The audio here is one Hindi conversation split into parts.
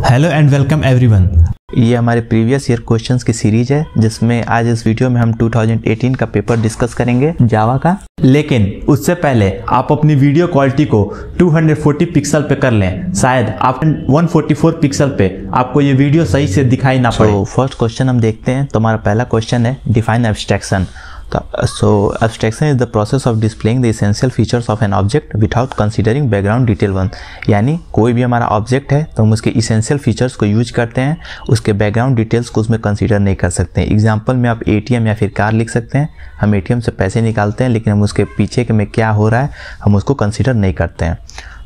Hello and welcome everyone. ये हमारे प्रीवियस ईयर क्वेश्चंस की सीरीज है जिसमें आज इस वीडियो में हम 2018 का पेपर डिस्कस करेंगे जावा का। लेकिन उससे पहले आप अपनी वीडियो क्वालिटी को 240 पिक्सल पे कर लें, शायद आप 144 पिक्सल पे आपको ये वीडियो सही से दिखाई ना पड़े। तो फर्स्ट क्वेश्चन हम देखते हैं। तो हमारा पहला क्वेश्चन है define abstraction. So abstraction is the process of displaying the essential features of an object without considering background detail one। यानी कोई भी हमारा ऑब्जेक्ट है तो हम उसके essential features को यूज करते हैं, उसके बैकग्राउंड डिटेल्स को उसमें कंसीडर नहीं कर सकते हैं। एग्जाम्पल में आप ATM या फिर कार लिख सकते हैं। हम ATM से पैसे निकालते हैं लेकिन हम उसके पीछे में क्या हो रहा है हम उसको कंसिडर नहीं करते हैं।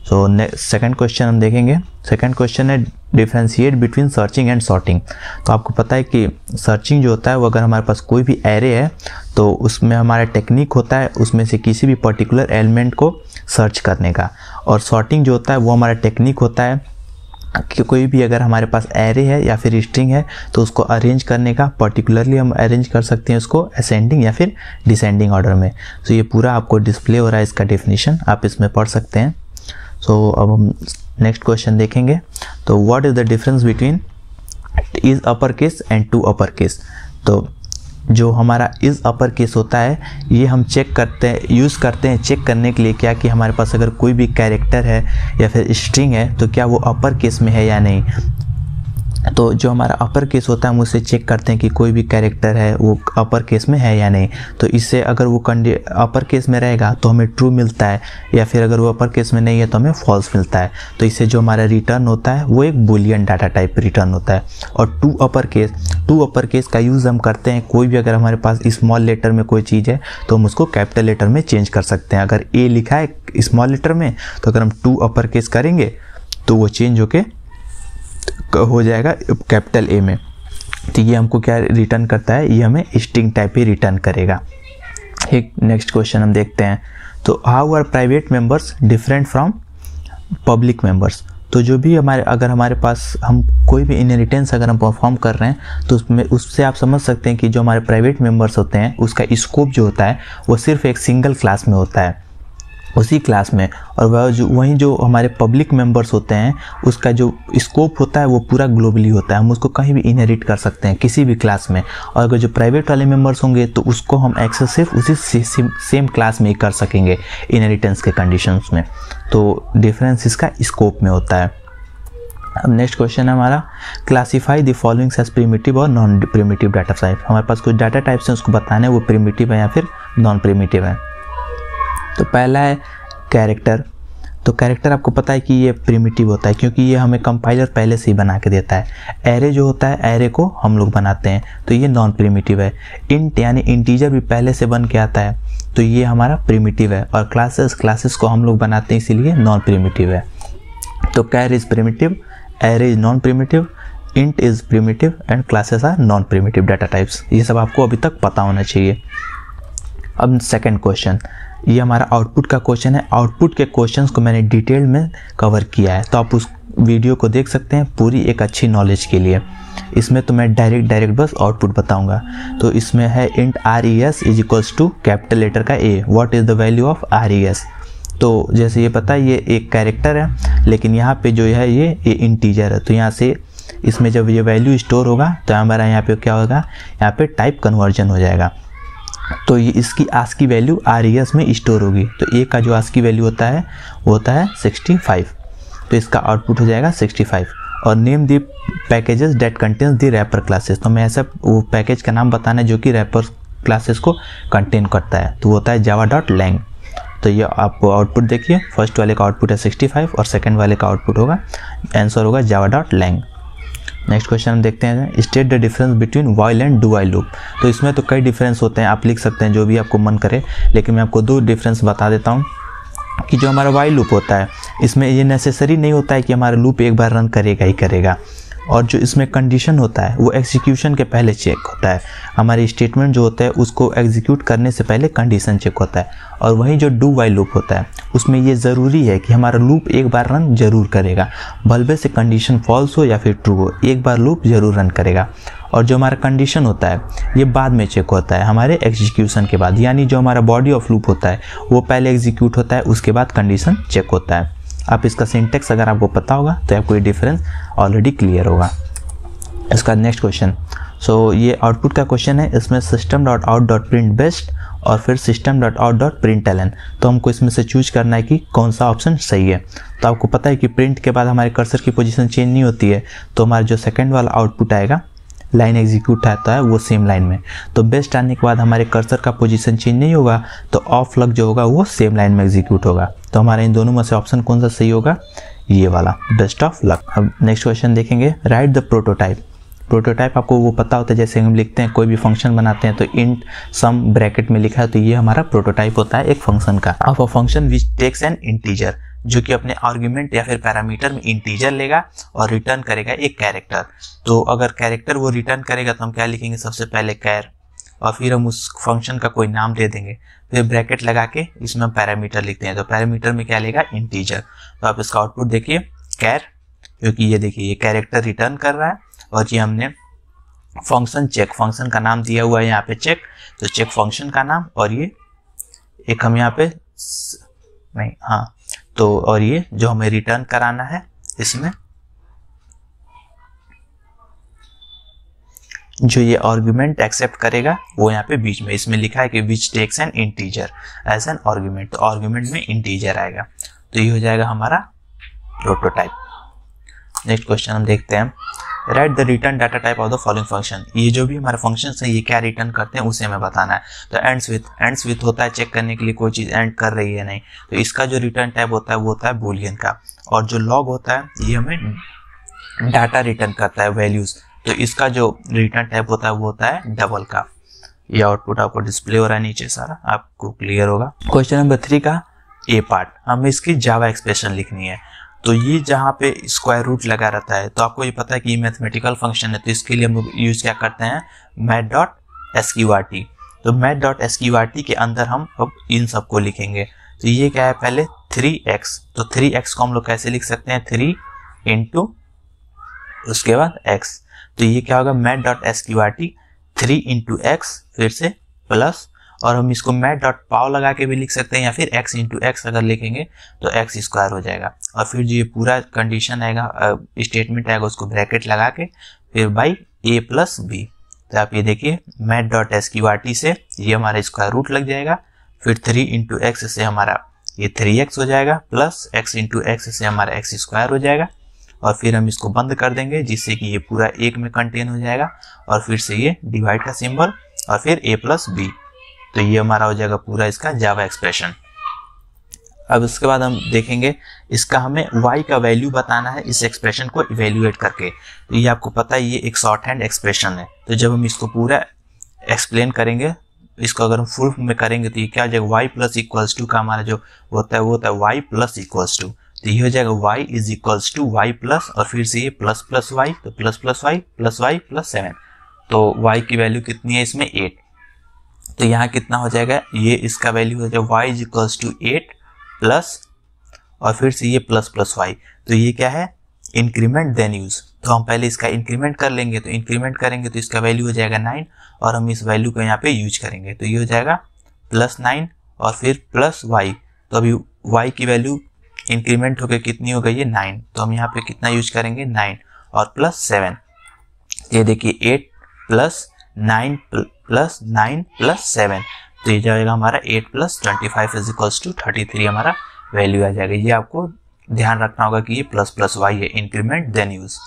सो सेकंड क्वेश्चन हम देखेंगे। सेकंड क्वेश्चन है differentiate between searching and sorting. तो आपको पता है कि सर्चिंग जो होता है वो अगर हमारे पास कोई भी एरे है तो उसमें हमारा टेक्निक होता है उसमें से किसी भी पर्टिकुलर एलिमेंट को सर्च करने का, और सॉर्टिंग जो होता है वो हमारा टेक्निक होता है कि कोई भी अगर हमारे पास एरे है या फिर स्ट्रिंग है तो उसको अरेंज करने का। पर्टिकुलरली हम अरेंज कर सकते हैं उसको असेंडिंग या फिर डिसेंडिंग ऑर्डर में। तो ये पूरा आपको डिस्प्ले हो रहा है, इसका डेफिनेशन आप इसमें पढ़ सकते हैं। सो अब हम नेक्स्ट क्वेश्चन देखेंगे। तो what is the difference between is upper case and to upper case. तो जो हमारा इज अपर केस होता है ये हम चेक करते हैं, यूज़ करते हैं चेक करने के लिए क्या कि हमारे पास अगर कोई भी कैरेक्टर है या फिर स्ट्रिंग है तो क्या वो अपर केस में है या नहीं। तो जो हमारा अपर केस होता है हम उससे चेक करते हैं कि कोई भी कैरेक्टर है वो अपर केस में है या नहीं। तो इससे अगर वो अपर केस में रहेगा तो हमें ट्रू मिलता है, या फिर अगर वो अपर केस में नहीं है तो हमें फॉल्स मिलता है। तो इससे जो हमारा रिटर्न होता है वो एक बुलियन डाटा टाइप रिटर्न होता है। और टू अपर केस का यूज़ हम करते हैं कोई भी अगर हमारे पास स्मॉल लेटर में कोई चीज़ है तो हम उसको कैपिटल लेटर में चेंज कर सकते हैं। अगर ए लिखा है स्मॉल लेटर में तो अगर हम टू अपर केस करेंगे तो वो चेंज होके हो जाएगा कैपिटल ए में। तो ये हमको क्या रिटर्न करता है, ये हमें स्ट्रिंग टाइप ही रिटर्न करेगा। एक नेक्स्ट क्वेश्चन हम देखते हैं। तो how are private members different from public members. तो जो भी अगर हमारे पास हम कोई भी इनहेरिटेंस अगर हम परफॉर्म कर रहे हैं तो उससे आप समझ सकते हैं कि जो हमारे प्राइवेट मेंबर्स होते हैं उसका स्कोप जो होता है वो सिर्फ एक सिंगल क्लास में होता है, उसी क्लास में। और वहीं जो हमारे पब्लिक मेंबर्स होते हैं उसका जो स्कोप होता है वो पूरा ग्लोबली होता है, हम उसको कहीं भी इनहेरिट कर सकते हैं किसी भी क्लास में। और अगर जो प्राइवेट वाले मेंबर्स होंगे तो उसको हम एक्सेस सिर्फ उसी सेम क्लास में ही कर सकेंगे इनहेरिटेंस के कंडीशंस में। तो डिफरेंस इसका स्कोप में होता है। अब नेक्स्ट क्वेश्चन है हमारा classify the following as primitive और नॉन प्रिमिटिव डाटा टाइप। हमारे पास कुछ डाटा टाइप्स हैं उसको बताना है वो प्रिमिटिव है या फिर नॉन प्रिमिटिव है। तो पहला है कैरेक्टर। तो कैरेक्टर आपको पता है कि ये प्रिमिटिव होता है क्योंकि ये हमें कंपाइलर पहले से ही बना के देता है। एरे जो होता है एरे को हम लोग बनाते हैं तो ये नॉन प्रिमिटिव है। इंट यानी इंटीजर भी पहले से बन के आता है तो ये हमारा प्रिमिटिव है। और क्लासेस को हम लोग बनाते हैं इसीलिए नॉन प्रिमिटिव है। तो char is primitive, array is non primitive, int is primitive and classes are non primitive data types. ये सब आपको अभी तक पता होना चाहिए। अब सेकेंड क्वेश्चन, ये हमारा आउटपुट का क्वेश्चन है। आउटपुट के क्वेश्चंस को मैंने डिटेल में कवर किया है तो आप उस वीडियो को देख सकते हैं पूरी एक अच्छी नॉलेज के लिए। इसमें तो मैं डायरेक्ट बस आउटपुट बताऊंगा। तो इसमें है int res is equals to capital letter का a, what is the value of res। तो जैसे ये पता है ये एक कैरेक्टर है लेकिन यहाँ पे जो है ये इंटीजर है। तो यहाँ से इसमें जब ये वैल्यू स्टोर होगा तो हमारा यहाँ पे क्या होगा, यहाँ पे टाइप कन्वर्जन हो जाएगा। तो ये इसकी आस्की वैल्यू res में स्टोर होगी। तो ए का जो आस्की वैल्यू होता है वो होता है 65। तो इसका आउटपुट हो जाएगा 65। और name the packages that contains the wrapper classes. तो मैं ऐसा वो पैकेज का नाम बताना है जो कि रैपर क्लासेस को कंटेन करता है तो वो होता है java.lang। तो ये आप आउटपुट देखिए, फर्स्ट वाले का आउटपुट है 65 और सेकेंड वाले का आउटपुट होगा आंसर होगा java.lang। नेक्स्ट क्वेश्चन हम देखते हैं state the difference between while and do while loop. तो इसमें तो कई डिफरेंस होते हैं, आप लिख सकते हैं जो भी आपको मन करे, लेकिन मैं आपको दो डिफरेंस बता देता हूँ। कि जो हमारा व्हाइल लूप होता है इसमें ये नेसेसरी नहीं होता है कि हमारा लूप एक बार रन करेगा ही करेगा, और जो इसमें कंडीशन होता है वो एग्जीक्यूशन के पहले चेक होता है। हमारी स्टेटमेंट जो होता है उसको एग्जीक्यूट करने से पहले कंडीशन चेक होता है। और वहीं जो डू व्हाइल लूप होता है उसमें ये ज़रूरी है कि हमारा लूप एक बार रन जरूर करेगा, भले से कंडीशन फॉल्स हो या फिर ट्रू हो, एक बार लूप जरूर रन करेगा। और जो हमारा कंडीशन होता है ये बाद में चेक होता है हमारे एग्जीक्यूशन के बाद, यानी जो हमारा बॉडी ऑफ लूप होता है वो पहले एग्जीक्यूट होता है उसके बाद कंडीशन चेक होता है। आप इसका सिंटेक्स अगर आपको पता होगा तो आपको ये डिफरेंस ऑलरेडी क्लियर होगा। इसका नेक्स्ट क्वेश्चन, सो ये आउटपुट का क्वेश्चन है, इसमें system.out.print बेस्ट और फिर system.out.println, तो हमको इसमें से चूज करना है कि कौन सा ऑप्शन सही है। तो आपको पता है कि प्रिंट के बाद हमारे कर्सर की पोजीशन चेंज नहीं होती है, तो हमारा जो सेकंड वाला आउटपुट आएगा, लाइन एग्जीक्यूट आता है वो सेम लाइन में, तो बेस्ट आने के बाद हमारे कर्सर का पोजीशन चेंज नहीं होगा, तो ऑफ लक जो होगा वो सेम लाइन में एग्जीक्यूट होगा। तो हमारे इन दोनों में से ऑप्शन कौन सा सही होगा, ये वाला, बेस्ट ऑफ लक। अब नेक्स्ट क्वेश्चन देखेंगे, राइट द प्रोटोटाइप। प्रोटोटाइप आपको वो पता होता है, जैसे हम लिखते हैं कोई भी फंक्शन बनाते हैं तो इंट सम ब्रैकेट में लिखा है, तो ये हमारा प्रोटोटाइप होता है एक फंक्शन का। Of a function which takes an integer, जो कि अपने आर्गुमेंट या फिर पैरामीटर में इंटीजर लेगा और रिटर्न करेगा एक कैरेक्टर। तो अगर कैरेक्टर वो रिटर्न करेगा तो हम क्या लिखेंगे, सबसे पहले कैर, और फिर हम उस फंक्शन का कोई नाम दे देंगे, फिर ब्रैकेट लगा के इसमें हम पैरामीटर लिखते हैं, तो पैरामीटर में क्या लेगा, इंटीजर। तो आप इसका आउटपुट देखिए कैर, क्योंकि ये देखिए ये कैरेक्टर रिटर्न कर रहा है, और ये हमने फंक्शन चेक, फंक्शन का नाम दिया हुआ है यहाँ पे चेक, तो चेक फंक्शन का नाम, और ये एक हम यहाँ पे नहीं, हाँ, तो और ये जो हमें रिटर्न कराना है इसमें जो ये आर्गुमेंट एक्सेप्ट करेगा वो यहाँ पे बीच में इसमें लिखा है कि which takes an integer as an argument, तो आर्गुमेंट में इंटीजर आएगा, तो ये हो जाएगा हमारा प्रोटोटाइप। नेक्स्ट क्वेश्चन हम देखते हैं, right the return data type of the following function. ये जो भी हमारे फंक्शन है ये क्या रिटर्न करते हैं उसे हमें बताना है। तो एंड्स विथ होता है चेक करने के लिए कोई चीज एंड कर रही है नहीं, तो इसका जो रिटर्न टाइप होता है वो होता है बूलियन का, और जो लॉग होता है ये हमें डाटा रिटर्न करता है वैल्यूज, तो इसका जो रिटर्न टाइप होता है वो होता है डबल का। ये आउटपुट आपको डिस्प्ले हो रहा है नीचे, सारा आपको क्लियर होगा। क्वेश्चन नंबर 3 का ए पार्ट, हमें इसकी जावा एक्सप्रेशन लिखनी है। तो ये जहाँ पे स्क्वायर रूट लगा रहता है, तो आपको ये पता है कि ये मैथमेटिकल फंक्शन है, तो इसके लिए हम लोग यूज क्या करते हैं, math.sqrt। तो math.sqrt के अंदर हम अब इन सबको लिखेंगे। तो ये क्या है, पहले 3x, तो 3x को हम लोग कैसे लिख सकते हैं, 3 इंटू उसके बाद x, तो ये क्या होगा math.sqrt 3 इंटू एक्स, फिर से प्लस, और हम इसको math.pow लगा के भी लिख सकते हैं, या फिर x इंटू एक्स अगर लिखेंगे तो x स्क्वायर हो जाएगा, और फिर जो ये पूरा कंडीशन आएगा, स्टेटमेंट आएगा, उसको ब्रैकेट लगा के फिर बाई a प्लस b। तो आप ये देखिए math.sqrt से ये हमारा स्क्वायर रूट लग जाएगा, फिर 3 इंटू एक्स से हमारा ये 3x हो जाएगा, प्लस x इंटू एक्स से हमारा x स्क्वायर हो जाएगा, और फिर हम इसको बंद कर देंगे जिससे कि ये पूरा एक में कंटेन हो जाएगा, और फिर से ये डिवाइड का सिंबल, और फिर a प्लस b, तो ये हमारा हो जाएगा पूरा इसका जावा एक्सप्रेशन। अब इसके बाद हम देखेंगे इसका हमें y का वैल्यू बताना है इस एक्सप्रेशन को इवेल्युएट करके। तो ये आपको पता है ये एक शॉर्ट हैंड एक्सप्रेशन है, तो जब हम इसको पूरा एक्सप्लेन करेंगे, इसको अगर हम फुल में करेंगे तो ये क्या हो जाएगा, y प्लस इक्वल्स टू का हमारा जो होता है वो होता है y प्लस इक्वल्स टू, तो ये हो जाएगा y is equals to y plus, और फिर से ये प्लस प्लस y, तो plus plus y plus y plus 7, तो y की वैल्यू कितनी है इसमें 8, तो यहाँ कितना हो जाएगा, ये इसका वैल्यू हो जाएगा y is equals to 8 plus, और फिर से ये प्लस प्लस y, तो ये क्या है, इंक्रीमेंट देन यूज। तो हम पहले इसका इंक्रीमेंट कर लेंगे, तो इंक्रीमेंट करेंगे तो इसका वैल्यू हो जाएगा 9, और हम इस वैल्यू को यहाँ पे यूज करेंगे, तो ये हो जाएगा प्लस 9 और फिर प्लस y, तो अभी y की वैल्यू इंक्रीमेंट होकर कितनी हो गई है 9, तो हम यहाँ पे कितना यूज करेंगे 9 और प्लस 7, ये देखिए 8 प्लस 9 प्लस 9 प्लस 7, तो ये जाएगा हमारा 8 प्लस 25 इज इक्वल्स टू 33 हमारा वैल्यू आ जाएगा। ये आपको ध्यान रखना होगा कि ये प्लस प्लस y है, इंक्रीमेंट देन यूज।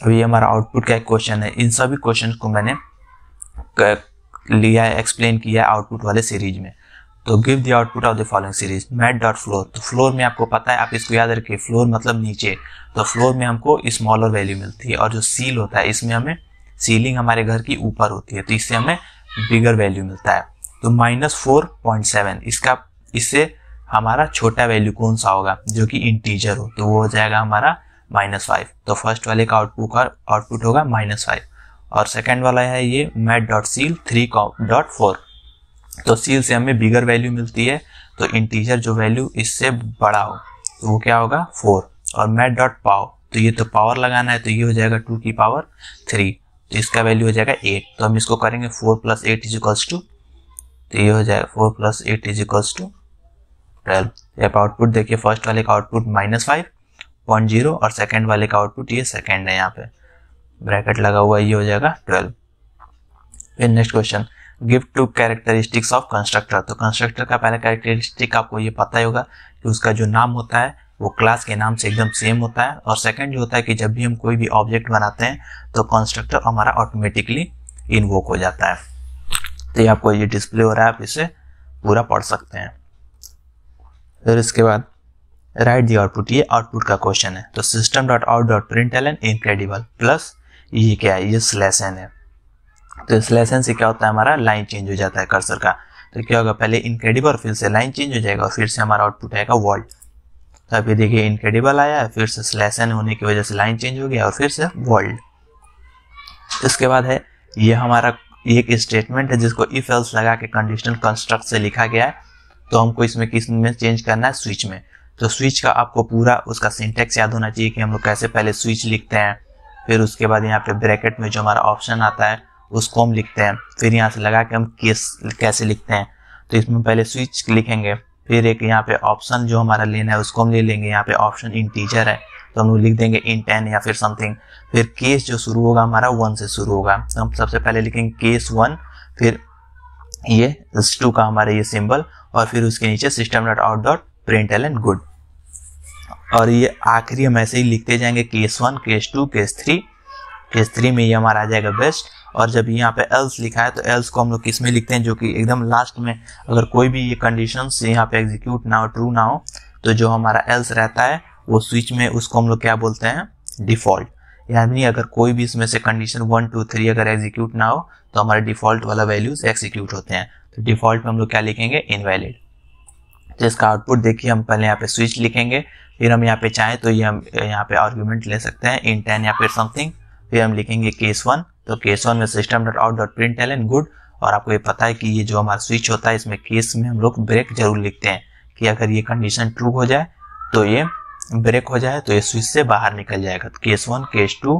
अभी हमारा आउटपुट का एक क्वेश्चन है, इन सभी क्वेश्चन को मैंने लिया है, एक्सप्लेन किया है आउटपुट वाले सीरीज में। तो give the output of the following series math.floor, तो फ्लोर में आपको पता है, आप इसको याद रखिए, फ्लोर मतलब नीचे, तो फ्लोर में हमको स्मॉलर वैल्यू मिलती है, और जो सील होता है इसमें हमें सीलिंग हमारे घर की ऊपर होती है, तो इससे हमें बिगर वैल्यू मिलता है। तो -4.7 इसका, इससे हमारा छोटा वैल्यू कौन सा होगा जो कि इंटीजर हो, तो वो हो जाएगा हमारा -5, तो फर्स्ट वाले का आउटपुट होगा -5, और सेकंड वाला है ये math.seal 3.4, तो सील से हमें बिगर वैल्यू मिलती है, तो इंटीजर जो वैल्यू इससे बड़ा हो तो वो क्या होगा 4, और math.pow, तो ये तो पावर लगाना है, तो ये हो जाएगा 2 की पावर 3, तो इसका वैल्यू हो जाएगा 8, तो हम इसको करेंगे 4 प्लस 8 इज इक्वल्स टू, तो ये हो जाएगा 4 प्लस 8 इज इक्वल्स टू 12। यहाँ पे आउटपुट देखिए, फर्स्ट वाले का आउटपुट -5.0 और सेकंड वाले का आउटपुट ये सेकंड है, यहाँ पे ब्रैकेट लगा हुआ, ये हो जाएगा 12। फिर next question, give 2 characteristics of constructor. तो कंस्ट्रक्टर का पहला कैरेक्टरिस्टिक आपको ये पता ही होगा कि उसका जो नाम होता है वो क्लास के नाम से एकदम सेम होता है, और सेकंड जो होता है कि जब भी हम कोई भी ऑब्जेक्ट बनाते हैं तो कंस्ट्रक्टर हमारा ऑटोमेटिकली इन्वोक हो जाता है। तो ये आपको ये डिस्प्ले हो रहा है, आप इसे पूरा पढ़ सकते हैं। फिर इसके बाद राइट द आउटपुट, ये आउटपुट का क्वेश्चन है। तो system.out.println इनक्रेडिबल प्लस ये क्या है, ये स्लैश-n है। तो स्लैश-n से क्या होता है, हमारा लाइन चेंज हो जाता है कर्सर का। तो क्या होगा, पहले इनक्रेडिबल, फिर से लाइन चेंज हो जाएगा और फिर से हमारा आउटपुट आएगा वर्ल्ड। तो अभी देखिए इनक्रेडिबल आया है, फिर से स्लैश-n होने की वजह से लाइन चेंज हो गया और फिर से वर्ल्ड। इसके बाद है ये हमारा एक स्टेटमेंट है जिसको इफ एल्स लगा के कंडीशनल कंस्ट्रक्ट से लिखा गया है। तो हमको इसमें किस में चेंज करना है, स्विच में। तो स्विच का आपको पूरा उसका सिंटेक्स याद होना चाहिए कि हम लोग कैसे पहले स्विच लिखते हैं, फिर उसके बाद यहाँ पे ब्रैकेट में जो हमारा ऑप्शन आता है उसको हम लिखते हैं, फिर यहाँ से लगा के हम केस कैसे लिखते हैं। तो इसमें पहले स्विच लिखेंगे, फिर एक यहाँ पे ऑप्शन जो हमारा लेना है उसको हम ले लेंगे। यहाँ पे ऑप्शन इंटीजर है तो हम लोग लिख देंगे int n या फिर समथिंग। फिर केस जो शुरू होगा हमारा 1 से शुरू होगा, तो हम सबसे पहले लिखेंगे केस 1, फिर ये 2 का हमारा ये सिंबल, और फिर उसके नीचे system.out.println गुड। और ये आखिरी हम ऐसे ही लिखते जाएंगे केस 1, केस 2, केस 3। केस 3 में ये हमारा आ जाएगा बेस्ट। और जब यहाँ पे एल्स लिखा है तो एल्स को हम लोग किस में लिखते हैं, जो कि एकदम लास्ट में, अगर कोई भी ये कंडीशन यहाँ पे एग्जीक्यूट ना हो, ट्रू ना हो, तो जो हमारा एल्स रहता है वो स्विच में उसको हम लोग क्या बोलते हैं, डिफॉल्ट। यानी अगर कोई भी इसमें से कंडीशन 1, 2, 3 अगर एग्जीक्यूट ना हो तो हमारे डिफॉल्ट वाला वैल्यूज एग्जीक्यूट होते हैं। तो डिफॉल्ट में हम लोग क्या लिखेंगे, इनवैलिड। तो इसका आउटपुट देखिए, हम पहले यहाँ पे स्विच लिखेंगे, फिर हम यहाँ पे चाहें तो ये हम यहाँ पे आर्ग्यूमेंट ले सकते हैं int n या फिर समथिंग। फिर हम लिखेंगे केस 1, तो केस 1 में system.out.println गुड। और आपको ये पता है कि ये जो हमारा स्विच होता है इसमें केस में हम लोग ब्रेक जरूर लिखते हैं कि अगर ये कंडीशन ट्रू हो जाए तो ये ब्रेक हो जाए तो ये स्विच से बाहर निकल जाएगा। तो केस 1, केस 2,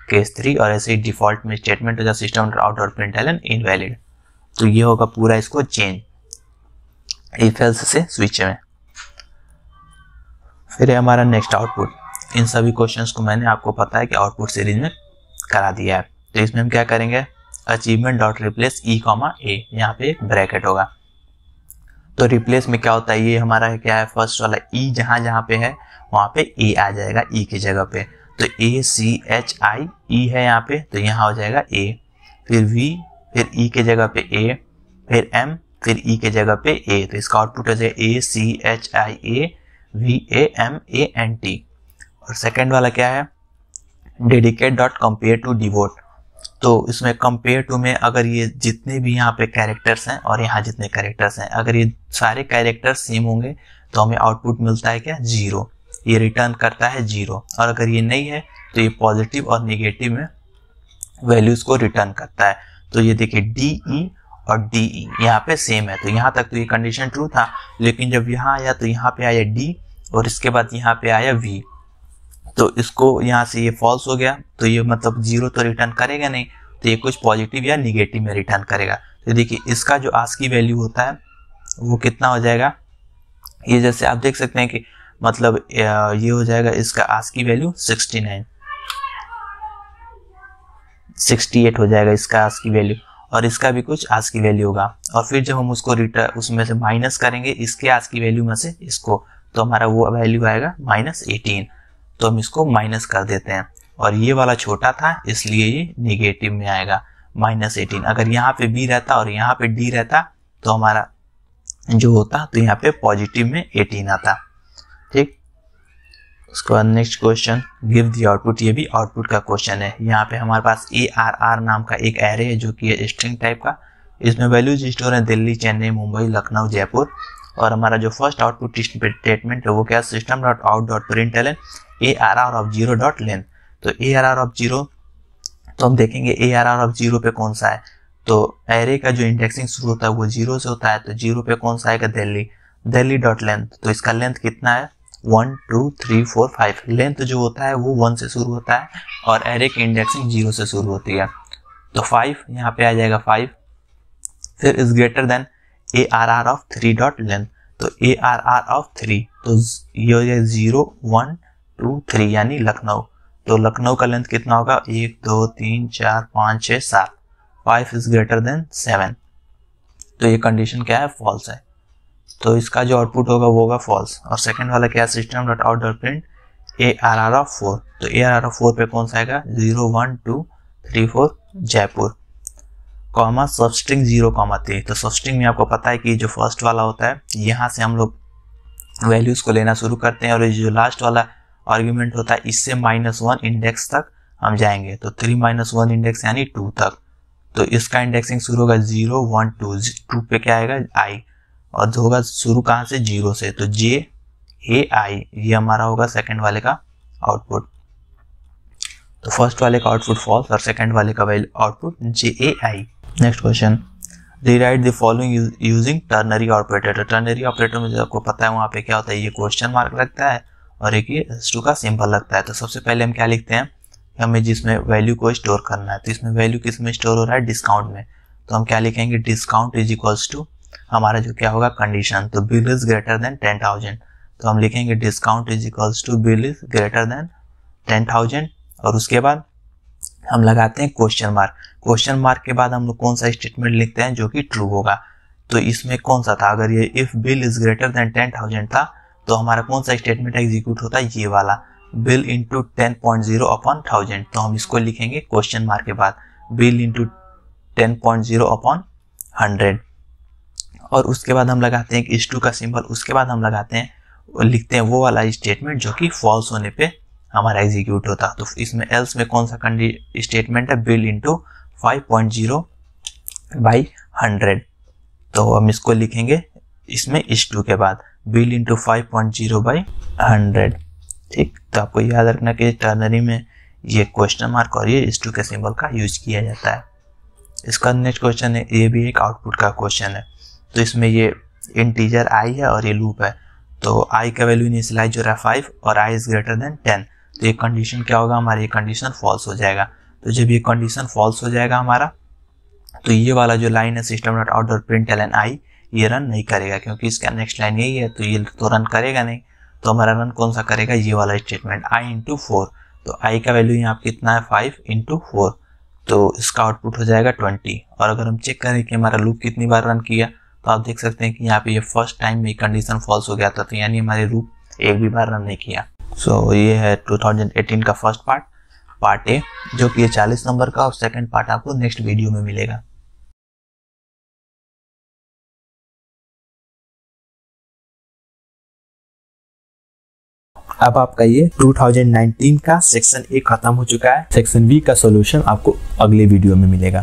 केस 3 और ऐसे ही डिफॉल्ट में स्टेटमेंट हो जाए system.out.println इनवैलिड। तो ये होगा पूरा इसको चेंज इफ एल्स से स्विच में। फिर है हमारा नेक्स्ट आउटपुट। इन सभी क्वेश्चंस को मैंने आपको पता है कि आउटपुट सीरीज में करा दिया है। तो इसमें हम क्या करेंगे, achievement dot replace e, a, यहाँ पे एक ब्रैकेट होगा। तो रिप्लेस में क्या होता है, ये हमारा क्या है, फर्स्ट वाला e जहां जहां पे है वहां पे a आ जाएगा e की जगह पे। तो ACHIE है यहाँ पे, तो यहाँ हो जाएगा a, फिर v, फिर e के जगह पे a, फिर m, फिर e के जगह पे a। तो इसका आउटपुट हो जाएगा ACHIAVAMANT। और सेकेंड वाला क्या है, dedicate dot compare to devote. तो इसमें कंपेयर टू में अगर ये जितने भी यहाँ पे कैरेक्टर्स हैं और यहाँ जितने कैरेक्टर्स हैं, अगर ये सारे कैरेक्टर्स सेम होंगे तो हमें आउटपुट मिलता है क्या, 0। ये रिटर्न करता है 0। और अगर ये नहीं है तो ये पॉजिटिव और निगेटिव में वैल्यूज को रिटर्न करता है। तो ये देखिए DE और DE यहाँ पे सेम है, तो यहाँ तक तो ये कंडीशन ट्रू था, लेकिन जब यहाँ आया तो यहाँ पे आया D और इसके बाद यहाँ पे आया V। तो इसको यहाँ से ये फॉल्स हो गया, तो ये मतलब 0 तो रिटर्न करेगा नहीं, तो ये कुछ पॉजिटिव या निगेटिव में रिटर्न करेगा। तो देखिए इसका जो आस्की वैल्यू होता है वो कितना हो जाएगा, ये जैसे आप देख सकते हैं कि मतलब ये हो जाएगा, इसका आस्की वैल्यू 68 हो जाएगा इसका आस्की वैल्यू, और इसका भी कुछ आस्की वैल्यू होगा। और फिर जब हम उसको रिटर्न उसमें से माइनस करेंगे इसके आस्की वैल्यू में से इसको, तो हमारा वो वैल्यू आएगा -18। तो हम इसको माइनस कर देते हैं, और ये वाला छोटा था इसलिए ये निगेटिव में आएगा -18। अगर यहाँ पे B रहता और यहाँ पे D रहता तो हमारा जो होता तो यहाँ पे पॉजिटिव में 18 आता। ठीक, उसके बाद next question, give the output. ये भी आउटपुट का क्वेश्चन है। यहाँ पे हमारे पास ARR नाम का एक एरे है जो कि है स्ट्रिंग टाइप का। इसमें वैल्यूज स्टोर है दिल्ली, चेन्नई, मुंबई, लखनऊ, जयपुर। और हमारा जो फर्स्ट आउटपुट स्टेटमेंट है वो क्या है, system.out.println ARR of 0 dot length. तो ARR of 0, तो हम देखेंगे ARR of 0 पे कौन सा है। तो एरे का जो इंडेक्सिंग शुरू होता है वो 0 से होता है, तो 0 पे कौन सा आएगा, दिल्ली डॉट लेंथ। तो इसका लेंथ कितना है, 1 2 3 4 5। लेंथ जो होता है वो 1 से शुरू होता है और एरे की इंडेक्सिंग 0 से शुरू होती है। तो 5 यहाँ पे आ जाएगा 5। फिर is greater then ARR of 3 dot length. तो ARR ऑफ 3, तो ये हो जाएगा 0 1 2 3 यानी लखनऊ। तो लखनऊ का लेंथ कितना होगा 1 2 3 4 5 6 7, 5 इज ग्रेटर देन 7। तो ये कंडीशन क्या है, फॉल्स है। तो इसका जो आउटपुट होगा वो होगा फॉल्स। और सेकंड वाला क्या है, system dot out dot print ARR of 4, तो ARR ऑफ 4 पे कौन सा आएगा 0 1 2 3 4 जयपुर, कॉमा सबस्ट्रिंग 0,3। तो सबस्ट्रिंग में आपको पता है कि जो फर्स्ट वाला होता है यहाँ से हम लोग वैल्यूज को लेना शुरू करते हैं, और जो लास्ट वाला आर्ग्यूमेंट होता है इससे -1 इंडेक्स तक हम जाएंगे। तो 3 - 1 इंडेक्स यानी 2 तक। तो इसका इंडेक्सिंग शुरू होगा 0 1 2, 2 पे क्या आएगा I, और होगा शुरू कहाँ से 0 से, तो JAI ये हमारा होगा सेकंड वाले का आउटपुट। तो फर्स्ट वाले का आउटपुट फॉल्स और सेकंड वाले का output JAI। Next question, rewrite the following using ternary operator. तो टर्नरी ऑपरेटर में जो आपको पता है वहाँ पे क्या होता है, ये क्वेश्चन मार्क लगता है और एक ये S2 का सिंबल लगता है। तो सबसे पहले हम क्या लिखते हैं, हमें जिसमें वैल्यू को स्टोर करना है, तो इसमें वैल्यू किस में स्टोर हो रहा है, डिस्काउंट में। तो हम क्या लिखेंगे, डिस्काउंट इज इक्वल्स टू हमारा जो क्या होगा कंडीशन, तो बिल इज ग्रेटर देन 10,000। तो हम लिखेंगे discount is equals to bill is greater than 10,000, और उसके बाद हम लगाते हैं क्वेश्चन मार्क। क्वेश्चन मार्क के बाद हम लोग कौन सा स्टेटमेंट लिखते हैं जो कि ट्रू होगा। तो इसमें कौन सा था, अगर ये if bill is greater than 10,000 था तो हमारा कौन सा स्टेटमेंट एग्जीक्यूट होता है, ये वाला बिल इंटू 10.0 अपॉन 1000। तो हम इसको लिखेंगे क्वेश्चन मार्क के बाद बिल इंटू 10.0 अपॉन 100, और उसके बाद हम लगाते हैं S2 का सिंबल। उसके बाद हम लगाते हैं लिखते हैं वो वाला स्टेटमेंट जो कि फॉल्स होने पे हमारा एग्जीक्यूट होता। तो इसमें एल्स में कौन सा स्टेटमेंट है, बिल इंटू 5.0 बाई 100। तो हम इसको लिखेंगे इसमें S2 के बाद बिल इंटू 5.0 बाई 100। ठीक, तो आपको याद रखना कि टर्नरी में ये क्वेश्चन मार्क और ये S2 के सिंबल का यूज किया जाता है। इसका नेक्स्ट क्वेश्चन है, ये भी एक आउटपुट का क्वेश्चन है। तो इसमें ये इंटीजर I है और ये लूप है। तो I का वैल्यू इनिशियलाइज हो रहा है 5 और I इज ग्रेटर देन 10। तो ये कंडीशन क्या होगा, हमारी ये कंडीशन फॉल्स हो जाएगा। तो जब ये कंडीशन फॉल्स हो जाएगा हमारा, तो ये वाला जो लाइन है system dot out dot println I, ये रन नहीं करेगा क्योंकि इसका नेक्स्ट लाइन यही है, तो ये तो रन करेगा नहीं। तो हमारा रन कौन सा करेगा, ये वाला स्टेटमेंट I इंटू 4। तो I का वैल्यू यहाँ पे कितना है 5 इंटू 4, तो इसका आउटपुट हो जाएगा 20। और अगर हम चेक करें कि हमारा लूप कितनी बार रन किया, तो आप देख सकते हैं कि यहाँ पे ये फर्स्ट टाइम में कंडीशन फॉल्स हो गया था, तो यानी हमारे लूप एक भी बार रन नहीं किया। सो ये है 2018 का फर्स्ट पार्ट ए, जो कि 40 नंबर का, और सेकंड पार्ट आपको नेक्स्ट वीडियो में मिलेगा। अब आपका ये 2019 का सेक्शन ए खत्म हो चुका है। सेक्शन बी का सॉल्यूशन आपको अगले वीडियो में मिलेगा।